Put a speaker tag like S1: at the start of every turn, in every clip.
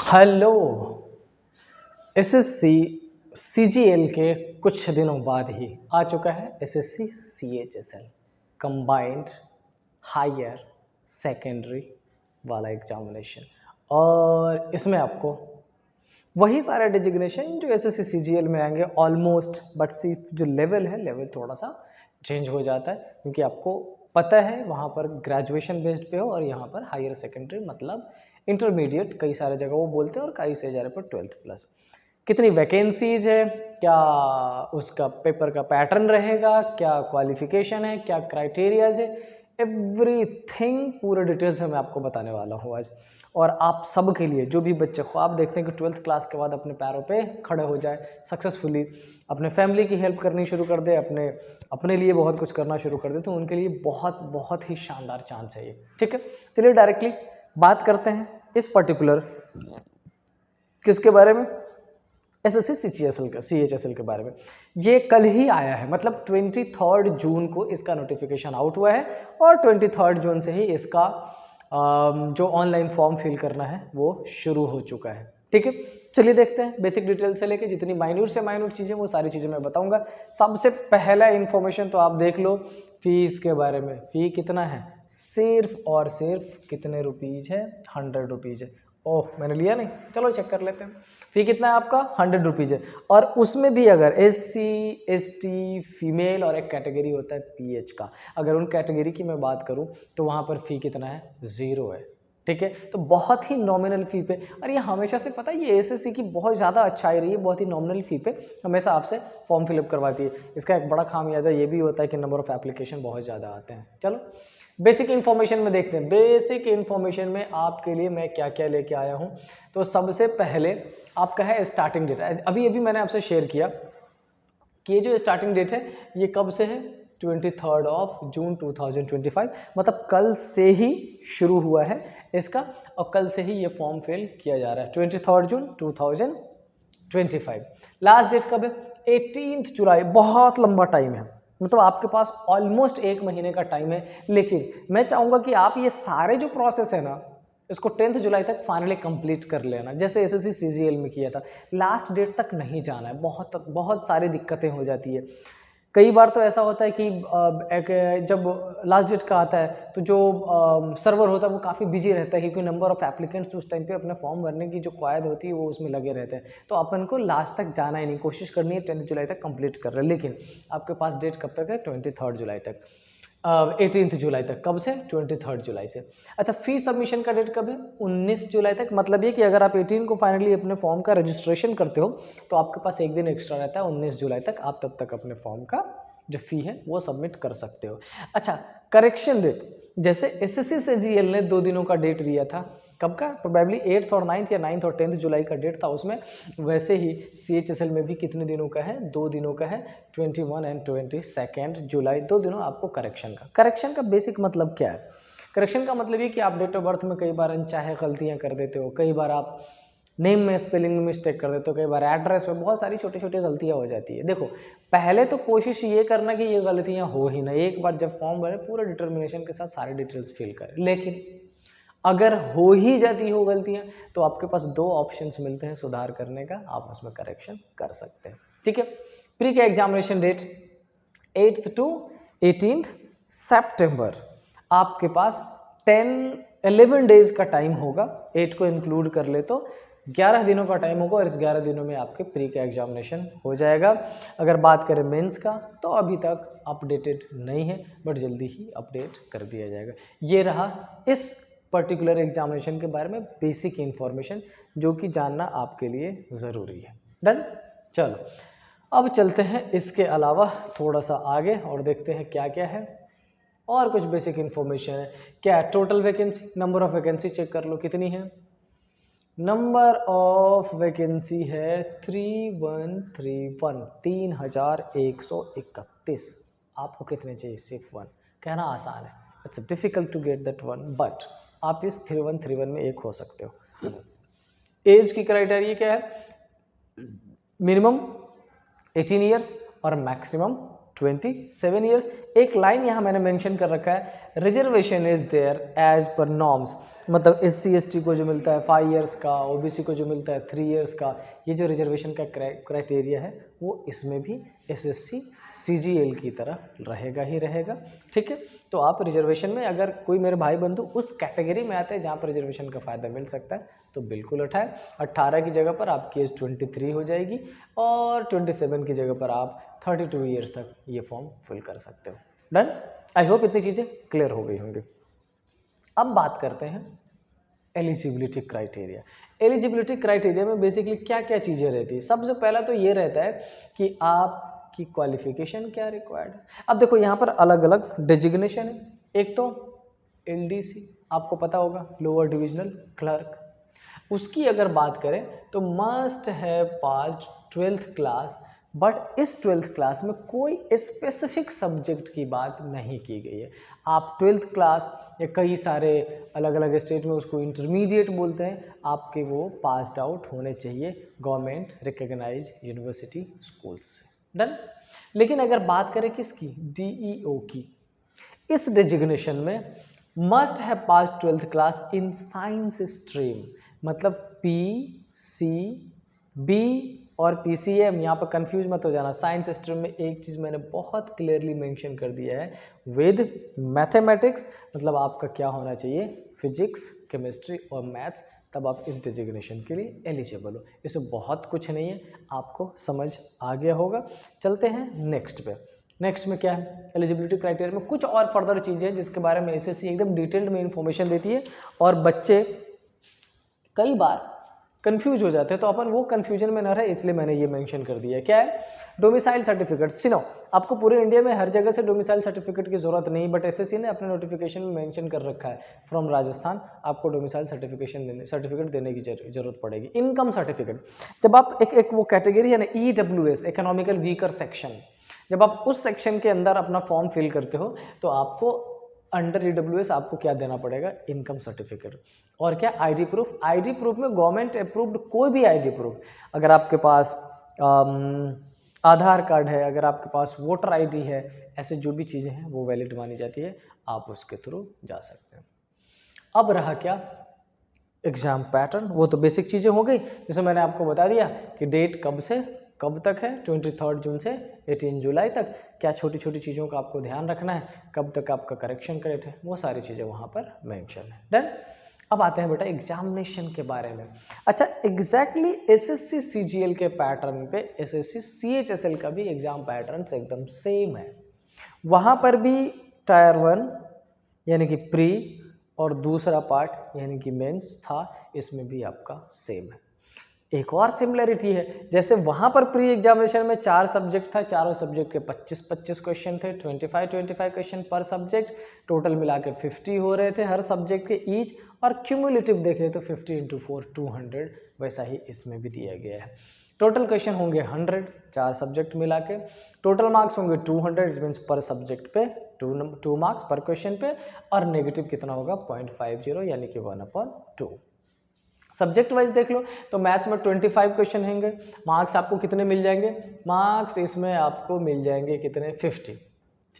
S1: Hello. SSC CGL के कुछ दिनों बाद ही आ चुका है SSC CHSL combined higher secondary वाला एग्जामिनेशन। और इसमें आपको वही सारे डिजिग्नेशन जो एसएससी सीजीएल में आएंगे ऑलमोस्ट, बट सिर्फ जो लेवल है लेवल थोड़ा सा चेंज हो जाता है, क्योंकि आपको पता है वहाँ पर ग्रेजुएशन बेस्ड पे हो और यहाँ पर हायर सेकेंडरी मतलब इंटरमीडिएट कई सारे जगह वो बोलते हैं और कई से जगह पर 12th प्लस। कितनी वैकेंसीज है, क्या उसका पेपर का पैटर्न रहेगा, क्या क्वालिफिकेशन है, क्या क्राइटेरियाज है, एवरीथिंग पूरे डिटेल से मैं आपको बताने वाला हूँ आज। और आप सब के लिए जो भी बच्चे ख्वाब देखते हैं कि 12th क्लास के बाद अपने पैरों पे खड़े हो जाए सक्सेसफुली, अपने फैमिली की हेल्प करनी शुरू कर दे, अपने लिए बहुत कुछ करना शुरू कर दे, तो उनके लिए बहुत बहुत ही शानदार चांस है ये। ठीक है, चलिए डायरेक्टली बात करते हैं इस पर्टिकुलर किसके बारे में, एसएससी सीएचएसएल के बारे में। ये कल ही आया है, मतलब 23 जून को इसका नोटिफिकेशन आउट हुआ है और 23 जून से ही इसका जो ऑनलाइन फॉर्म फिल करना है वो शुरू हो चुका है। ठीक है, चलिए देखते हैं बेसिक डिटेल से लेके जितनी माइन्यूट से माइन्यूट चीज़ें वो सारी चीज़ें मैं बताऊंगा। सबसे पहला इन्फॉर्मेशन तो आप देख लो फीस के बारे में। फी कितना है, सिर्फ और सिर्फ कितने रुपीज़ है, 100 रुपीज़ है। ओह मैंने लिया नहीं, चलो चेक कर लेते हैं। फी कितना है आपका, 100 रुपीज़ है। और उसमें भी अगर SC ST फीमेल और एक कैटेगरी होता है PH का, अगर उन कैटेगरी की मैं बात करूं तो वहां पर फी कितना है, 0 है। ठीक है, तो बहुत ही नॉमिनल फी पे, और ये हमेशा से पता है ये एसएससी की बहुत ज़्यादा अच्छाई रही है, बहुत ही नॉमिनल फी पे हमेशा आपसे फॉर्म फिलअप करवाती है। इसका एक बड़ा खामियाजा ये भी होता है कि नंबर ऑफ एप्लीकेशन बहुत ज़्यादा आते हैं। चलो बेसिक इन्फॉर्मेशन में देखते हैं। बेसिक इन्फॉर्मेशन में आपके लिए मैं क्या क्या लेके आया हूँ। तो सबसे पहले आपका है स्टार्टिंग डेट। अभी अभी मैंने आपसे शेयर किया कि ये जो स्टार्टिंग डेट है ये कब से है, 23 जून 2025, मतलब कल से ही शुरू हुआ है इसका, और कल से ही ये फॉर्म फिल किया जा रहा है। 23 जून 2025। लास्ट डेट कब है, 18 जुलाई। बहुत लंबा टाइम है, मतलब आपके पास ऑलमोस्ट 1 महीने का टाइम है। लेकिन मैं चाहूँगा कि आप ये सारे जो प्रोसेस है ना इसको 10 जुलाई तक फाइनली कंप्लीट कर लेना, जैसे एसएससी सीजीएल में किया था। लास्ट डेट तक नहीं जाना है, बहुत बहुत सारी दिक्कतें हो जाती है। कई बार तो ऐसा होता है कि जब लास्ट डेट का आता है तो जो सर्वर होता है वो काफ़ी बिजी रहता है, क्योंकि नंबर ऑफ एप्लीकेंट्स उस टाइम पे अपने फॉर्म भरने की जो क्वायद होती है वो उसमें लगे रहते हैं। तो अपन को लास्ट तक जाना ही नहीं, कोशिश करनी है 10 जुलाई तक कंप्लीट कर रहे हैं। लेकिन आपके पास डेट कब तक है, 23 जुलाई तक, 18 जुलाई तक। कब से, 23 जुलाई से। अच्छा, फी सबमिशन का डेट कब है, 19 जुलाई तक। मतलब ये कि अगर आप 18 को फाइनली अपने फॉर्म का रजिस्ट्रेशन करते हो तो आपके पास एक दिन एक्स्ट्रा रहता है, 19 जुलाई तक आप तब तक अपने फॉर्म का जो फी है वो सबमिट कर सकते हो। अच्छा, करेक्शन डेट, जैसे एसएससी से जीएल ने 2 दिनों का डेट दिया था, कब का, प्रोबेबली 8th और 9th या 9th और 10th जुलाई का डेट था उसमें, वैसे ही सीएचएसएल में भी कितने दिनों का है, 2 दिनों का है, 21 एंड 22 जुलाई, 2 दिनों आपको करेक्शन का बेसिक मतलब क्या है। करेक्शन का मतलब ये कि आप डेट ऑफ बर्थ में कई बार अनचाहे गलतियां कर देते हो, कई बार आप नेम में स्पेलिंग में मिस्टेक कर देते हो, कई बार एड्रेस में बहुत सारी छोटी छोटी गलतियां हो जाती है। देखो पहले तो कोशिश ये करना कि ये गलतियां हो ही ना, एक बार जब फॉर्म भरे पूरा डिटर्मिनेशन के साथ सारी डिटेल्स फिल करें। लेकिन अगर हो ही जाती हो गलतियां तो आपके पास 2 ऑप्शंस मिलते हैं सुधार करने का, आप उसमें करेक्शन कर सकते हैं। ठीक है, प्री का examination date 8th to 18th सितंबर, आपके पास 11 डेज का टाइम होगा, 8 को इंक्लूड कर ले तो 11 दिनों का टाइम होगा, और इस 11 दिनों में आपके प्री का एग्जामिनेशन हो जाएगा। अगर बात करें मेंस का तो अभी तक अपडेटेड नहीं है, बट जल्दी ही अपडेट कर दिया जाएगा। ये रहा इस पर्टिकुलर एग्जामिनेशन के बारे में बेसिक इन्फॉर्मेशन जो कि जानना आपके लिए ज़रूरी है। डन, चलो अब चलते हैं इसके अलावा थोड़ा सा आगे और देखते हैं क्या क्या है। और कुछ बेसिक इन्फॉर्मेशन है। क्या है, total vacancy, number of vacancy check कर लो कितनी है। नंबर ऑफ वैकेंसी है 3131, 3131। आपको कितने चाहिए, सिर्फ 1। कहना आसान है, it's difficult to get that 1, but आप इस 3131 में एक हो सकते हो। एज की क्राइटेरिया क्या है, मिनिमम 18 ईयर्स और मैक्सिमम 27 ईयर्स। एक लाइन यहाँ मैंने मेंशन कर रखा है, reservation is there as per norms, मतलब SC ST को जो मिलता है 5 ईयर्स का, OBC को जो मिलता है 3 ईयर्स का, ये जो रिजर्वेशन का क्राइटेरिया है वो इसमें भी SSC CGL की तरह रहेगा ही रहेगा। ठीक है, तो आप रिजर्वेशन में अगर कोई मेरे भाई बंधु उस कैटेगरी में आते हैं जहाँ पर रिजर्वेशन का फ़ायदा मिल सकता है तो बिल्कुल उठाएं। 18 की जगह पर आपकी एज 23 हो जाएगी और 27 की जगह पर आप 32 ईयर्स तक ये फॉर्म फिल कर सकते हो। डन। आई होप इतनी चीज़ें क्लियर हो गई होंगी। अब बात करते हैं एलिजिबिलिटी क्राइटेरिया। एलिजिबिलिटी क्राइटेरिया में बेसिकली क्या क्या चीज़ें रहती है। सबसे पहला तो ये रहता है कि आपकी क्वालिफिकेशन क्या रिक्वायर्ड है। अब देखो यहाँ पर अलग अलग डेजिग्नेशन है। एक तो LDC आपको पता होगा, लोअर डिविजनल क्लर्क, उसकी अगर बात करें तो मस्ट है पास 12th क्लास, बट इस 12th क्लास में कोई स्पेसिफिक सब्जेक्ट की बात नहीं की गई है। आप 12th क्लास या कई सारे अलग अलग स्टेट में उसको इंटरमीडिएट बोलते हैं, आपके वो पास्ड आउट होने चाहिए गवर्नमेंट रिकग्नाइज यूनिवर्सिटी स्कूल्स से। डन। लेकिन अगर बात करें किसकी, DEO की, इस डेजिग्नेशन में मस्ट है पास 12th class in science stream, मतलब PCB और PCM, यहाँ पर कंफ्यूज मत हो जाना। साइंस स्ट्रीम में एक चीज़ मैंने बहुत क्लियरली मेंशन कर दिया है, विद मैथमेटिक्स, मतलब आपका क्या होना चाहिए, फिजिक्स, केमिस्ट्री और मैथ्स, तब आप इस डेजिग्नेशन के लिए एलिजिबल हो। इसमें बहुत कुछ नहीं है, आपको समझ आ गया होगा। चलते हैं नेक्स्ट पे। नेक्स्ट में क्या है, एलिजिबिलिटी क्राइटेरिया में कुछ और फर्दर चीज़ें हैं जिसके बारे में SSC एकदम डिटेल्ड में इंफॉर्मेशन देती है और बच्चे कई बार कंफ्यूज हो जाते हैं, तो अपन वो कंफ्यूजन में ना रहे इसलिए मैंने ये मेंशन कर दिया है। क्या है, डोमिसाइल सर्टिफिकेट। सुनो, आपको पूरे इंडिया में हर जगह से डोमिसाइल सर्टिफिकेट की जरूरत नहीं, बट SSC ने अपने नोटिफिकेशन में मेंशन कर रखा है फ्रॉम राजस्थान आपको डोमिसाइल सर्टिफिकेट देने की जरूरत पड़ेगी। इनकम सर्टिफिकेट, जब आप एक वो कैटेगरी है ना EWS, इकोनॉमिकल वीकर सेक्शन, जब आप उस सेक्शन के अंदर अपना फॉर्म फिल करते हो तो आपको अंडर EWS आपको क्या देना पड़ेगा, इनकम सर्टिफिकेट। और क्या, ID प्रूफ। ID प्रूफ में गवर्नमेंट अप्रूव्ड कोई भी ID प्रूफ, अगर आपके पास आधार कार्ड है, अगर आपके पास वोटर ID है, ऐसे जो भी चीज़ें हैं वो वैलिड मानी जाती है, आप उसके थ्रू जा सकते हैं। अब रहा क्या, एग्जाम पैटर्न। वो तो बेसिक चीज़ें हो गई, जैसे मैंने आपको बता दिया कि डेट कब से कब तक है, 23 जून से 18 जुलाई तक। क्या छोटी छोटी चीज़ों का आपको ध्यान रखना है, कब तक आपका करेक्शन करेक्ट है, वो सारी चीज़ें वहाँ पर मेंशन है। डन। अब आते हैं बेटा एग्जामिनेशन के बारे में। अच्छा, एग्जैक्टली SSC CGL के पैटर्न पे SSC CHSL का भी एग्जाम पैटर्न एकदम सेम है। वहाँ पर भी टायर 1 यानी कि प्री और दूसरा पार्ट यानी कि मेंस था, इसमें भी आपका सेम है। एक और सिमिलरिटी है, जैसे वहाँ पर प्री एग्जामिनेशन में 4 सब्जेक्ट था, चारों सब्जेक्ट के 25-25 क्वेश्चन थे, 25-25 क्वेश्चन पर सब्जेक्ट, टोटल मिला के 50 हो रहे थे हर सब्जेक्ट के ईच, और क्यूमुलेटिव देखें तो 50 × 4 200, वैसा ही इसमें भी दिया गया है। टोटल क्वेश्चन होंगे 100, 4 सब्जेक्ट मिला के, टोटल मार्क्स होंगे 200, इट मीन्स पर सब्जेक्ट पे 2 मार्क्स पर क्वेश्चन पे, और नेगेटिव कितना होगा 0.50 यानी कि 1/2। सब्जेक्ट वाइज देख लो तो मैथ्स में 25 क्वेश्चन होंगे, मार्क्स आपको कितने मिल जाएंगे, मार्क्स इसमें आपको मिल जाएंगे कितने 50।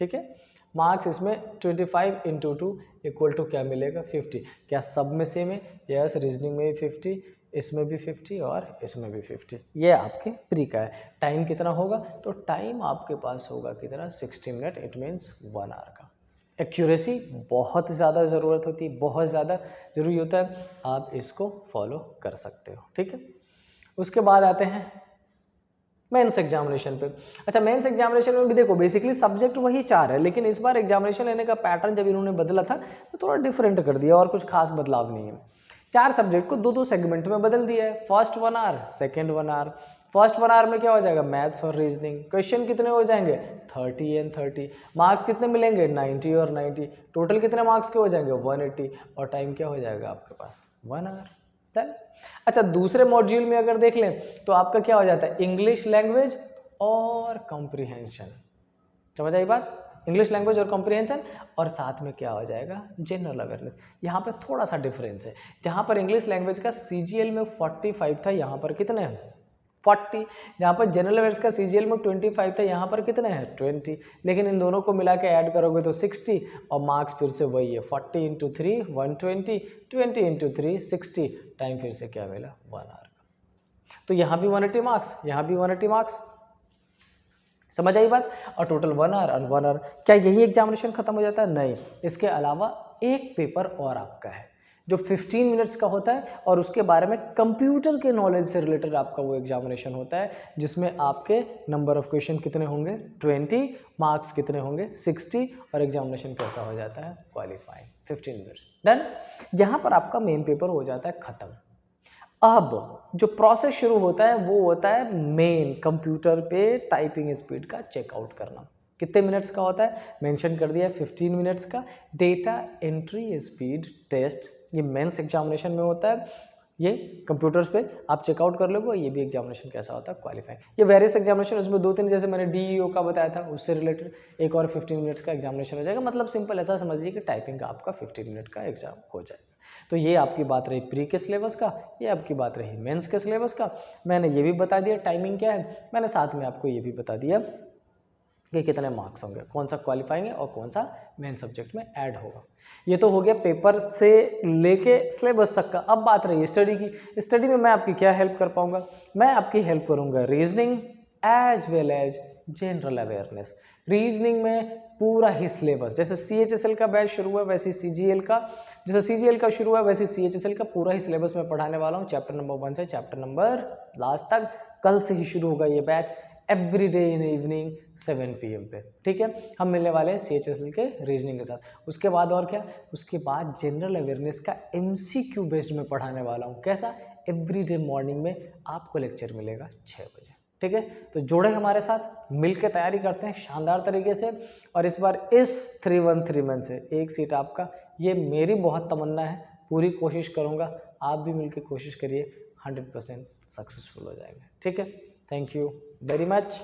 S1: ठीक है, मार्क्स इसमें 25 × 2 = क्या मिलेगा 50। क्या सब में सेम है, यस, रीजनिंग में भी 50, इसमें भी 50 और इसमें भी 50। ये आपके प्री का है। टाइम कितना होगा, तो टाइम आपके पास होगा कितना 60 मिनट, इट मीन्स 1 आवर का। एक्यूरेसी बहुत ज़्यादा ज़रूरत होती है, बहुत ज़्यादा ज़रूरी होता है, आप इसको फॉलो कर सकते हो। ठीक है, उसके बाद आते हैं मेंस एग्जामिनेशन पे। अच्छा, मेंस एग्जामिनेशन में भी देखो बेसिकली सब्जेक्ट वही 4 है, लेकिन इस बार एग्जामिनेशन लेने का पैटर्न जब इन्होंने बदला था तो थोड़ा डिफरेंट कर दिया, और कुछ खास बदलाव नहीं है। 4 सब्जेक्ट को 2-2 सेगमेंट में बदल दिया है। First 1 hour, second 1 hour. First 1 hour में क्या हो जाएगा, मैथ्स और रीजनिंग। क्वेश्चन कितने हो जाएंगे 30 और 30, मार्क्स कितने मिलेंगे 90 और 90, टोटल कितने मार्क्स के हो जाएंगे 180, और टाइम क्या हो जाएगा आपके पास 1 आवर। चल, अच्छा, दूसरे मॉड्यूल में अगर देख लें तो आपका क्या हो जाता है, इंग्लिश लैंग्वेज और कॉम्प्रिहेंशन। समझ आई बात, इंग्लिश लैंग्वेज और कॉम्प्रिहेंशन, और साथ में क्या हो जाएगा जनरल अवेयरनेस। यहाँ पे थोड़ा सा डिफरेंस है, जहाँ पर इंग्लिश लैंग्वेज का CGL में 45 था, यहाँ पर कितने हैं 40। यहाँ पर जनरल अवेयर्स का CGL में 25 था, यहाँ पर कितने हैं 20, लेकिन इन दोनों को मिला के ऐड करोगे तो 60 और मार्क्स फिर से वही है 40 इंटू 3 120, 20 इंटू 3 60, टाइम फिर से क्या मिला 1 आवर का। तो यहाँ भी 180 मार्क्स, यहाँ भी 180 मार्क्स, समझ आई बात। और टोटल 1 आवर और 1 आवर। क्या यही एग्जामिनेशन खत्म हो जाता है? नहीं, इसके अलावा एक पेपर और आपका है जो 15 मिनट्स का होता है और उसके बारे में कंप्यूटर के नॉलेज से रिलेटेड आपका वो एग्जामिनेशन होता है, जिसमें आपके नंबर ऑफ क्वेश्चन कितने होंगे 20, मार्क्स कितने होंगे 60 और एग्जामिनेशन कैसा हो जाता है क्वालिफाइंग 15 मिनट्स। डन। यहाँ पर आपका मेन पेपर हो जाता है खत्म। अब जो प्रोसेस शुरू होता है वो होता है मेन कंप्यूटर पे टाइपिंग स्पीड का चेकआउट करना। कितने मिनट्स का होता है? मेंशन कर दिया 15 मिनट्स का। डेटा एंट्री स्पीड टेस्ट ये मेंस एग्जामिनेशन में होता है, ये कंप्यूटर्स पे आप चेकआउट कर लोगे। ये भी एग्जामिनेशन कैसा होता है क्वालिफाइंग। ये वेरियस एग्जामिनेशन, उसमें 2-3 जैसे मैंने DEO का बताया था उससे रिलेटेड एक और 15 मिनट्स का एग्जामिनेशन हो जाएगा। मतलब सिंपल ऐसा समझिए कि टाइपिंग का आपका 15 मिनट का एग्जाम हो जाएगा। तो ये आपकी बात रही प्री के सिलेबस का, ये आपकी बात रही मेंस के सिलेबस का। मैंने ये भी बता दिया टाइमिंग क्या है, मैंने साथ में आपको ये भी बता दिया कि कितने मार्क्स होंगे, कौन सा क्वालिफाइंग है और कौन सा मेन सब्जेक्ट में ऐड होगा। ये तो हो गया पेपर से लेके सिलेबस तक का। अब बात रही स्टडी की। स्टडी में मैं आपकी क्या हेल्प कर पाऊंगा? मैं आपकी हेल्प करूंगा reasoning as well as general awareness. Reasoning में पूरा ही सिलेबस, जैसे CHSL का बैच शुरू हुआ वैसे CGL का, जैसे CGL का शुरू हुआ वैसे CHSL का पूरा ही सिलेबस मैं पढ़ाने वाला हूँ, चैप्टर नंबर 1 से चैप्टर नंबर लास्ट तक। कल से ही शुरू होगा ये batch, every day in evening 7 PM पे। ठीक है, हम मिलने वाले हैं CHSL के रीजनिंग के साथ। उसके बाद और क्या? उसके बाद जनरल अवेयरनेस का MCQ बेस्ड में पढ़ाने वाला हूँ। कैसा? एवरी डे मॉर्निंग में आपको लेक्चर मिलेगा 6 बजे। ठीक है, तो जोड़े हमारे साथ, मिल के तैयारी करते हैं शानदार तरीके से। और इस बार इस 313 में से एक सीट आपका, ये मेरी बहुत तमन्ना है, पूरी कोशिश करूँगा, आप भी मिल के कोशिश करिए, 100% सक्सेसफुल हो जाएंगे। ठीक है, थैंक यू वेरी मच।